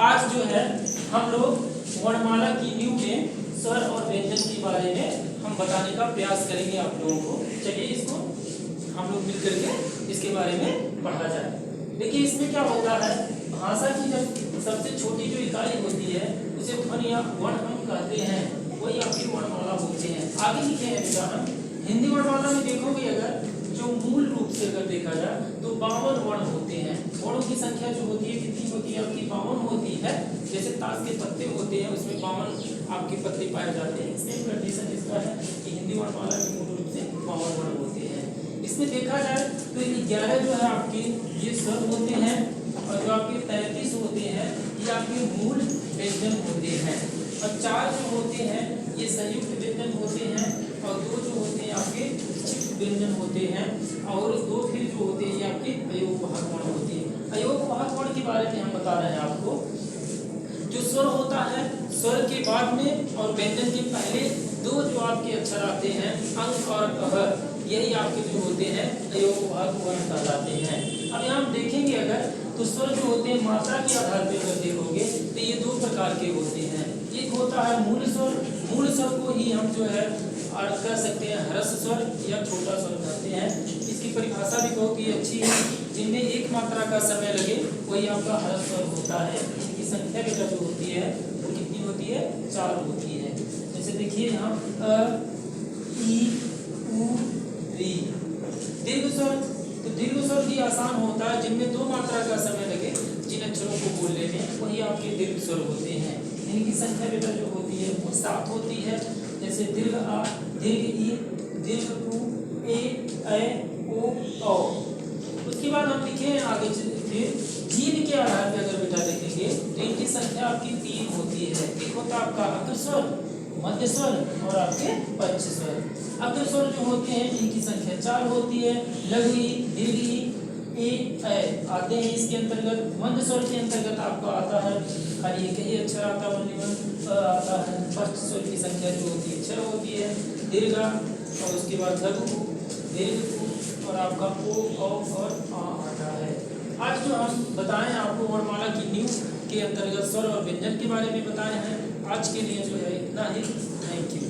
आज जो है हम लोग वर्णमाला की नींव में स्वर और व्यंजन के बारे में हम बताने का प्रयास करेंगे आप लोगों को। चलिए इसको हम लोग मिलकर के इसके बारे में पढ़ा जाए। देखिए इसमें क्या होता है, भाषा की जब सबसे छोटी जो इकाई होती है उसे ध्वनि या वर्ण हम कहते हैं, वही आपकी वर्णमाला होते हैं। आगे लिखे हैं विधान, हिंदी वर्णमाला में देखोगे अगर जो मूल रूप से अगर देखा जाए तो 52 वर्ण होते हैं। वर्णों की संख्या जो होती है कितनी होती है आपकी 52 होती है। जैसे ताश के पत्ते होते हैं उसमें 52 आपके पत्ते पाए जाते हैं। सेम कंडीशन इसका है कि हिंदी वर्णमाला में मूल रूप से 52 वर्ण होते हैं। इसमें देखा जाए तो 11 जो है आपके ये स्वर होते हैं और जो आपके 33 होते हैं ये आपके मूल व्यंजन होते हैं और 4 जो होते हैं ये संयुक्त व्यंजन होते हैं और 2 जो होते हैं आपके क्षिप्त व्यंजन होते हैं और 2 फिर जो होते हैं ये आपके अयोगवाहक वर्ण होते हैं। अयोगवाहक वर्ण के बारे में हम बता रहे हैं आपको। जो स्वर होता है स्वर के बाद में और व्यंजन के पहले 2 जो आपके अक्षर आते हैं अंग और अह, यही आपके जो होते हैं अयोगवाहक वर्ण कहलाते हैं। अब यहाँ हम देखेंगे अगर तो स्वर जो होते हैं मात्रा के आधार पर अगर देखोगे तो ये 2 प्रकार के होते हैं। एक होता है मूल स्वर, मूल स्वर को ही हम जो है और कह सकते हैं ह्रस्व स्वर या छोटा स्वर कहते हैं। इसकी परिभाषा भी बहुत ही अच्छी है, जिनमें एक मात्रा का समय लगे वही आपका ह्रस्व स्वर होता है। इनकी संख्या बेटा जो होती है वो कितनी होती है, 4 होती है। जैसे देखिए यहाँ अ ई उ री। दीर्घ स्वर, तो दीर्घ स्वर भी आसान होता है जिनमें 2 मात्रा का समय लगे जिन अक्षरों को बोलने में, वही आपके दीर्घ स्वर होते हैं। इनकी संख्या बेटा जो होती है वो 7 होती है। जैसे दीर्घ आ, दीर्घ ई, दीर्घ उ, ए, ओ, औ। उसके बाद हम लिखे हैं आगे फिर जीव के आधार पर अगर बेटा देखेंगे तो इनकी संख्या आपकी 3 होती है। एक होता है आपका अग्र स्वर, मध्य स्वर और आपके पक्ष स्वर। अग्र स्वर जो होते हैं इनकी संख्या 4 होती है। लघु ई, दीर्घ ई, ए आते हैं इसके अंतर्गत। मध्य स्वर के अंतर्गत आपका आता है खाली एक ही अक्षर आता है, आता है। फर्स्ट स्वर की संख्या जो होती है 6 होती है। दीर्घ और उसके बाद लघु, दीर्घ और आपका ओ, औ और आ आता है। आज जो हम बताएं आपको वर्णमाला की नींव के अंतर्गत स्वर और व्यंजन के बारे में बताए हैं। आज के लिए जो है इतना ही। Thank you.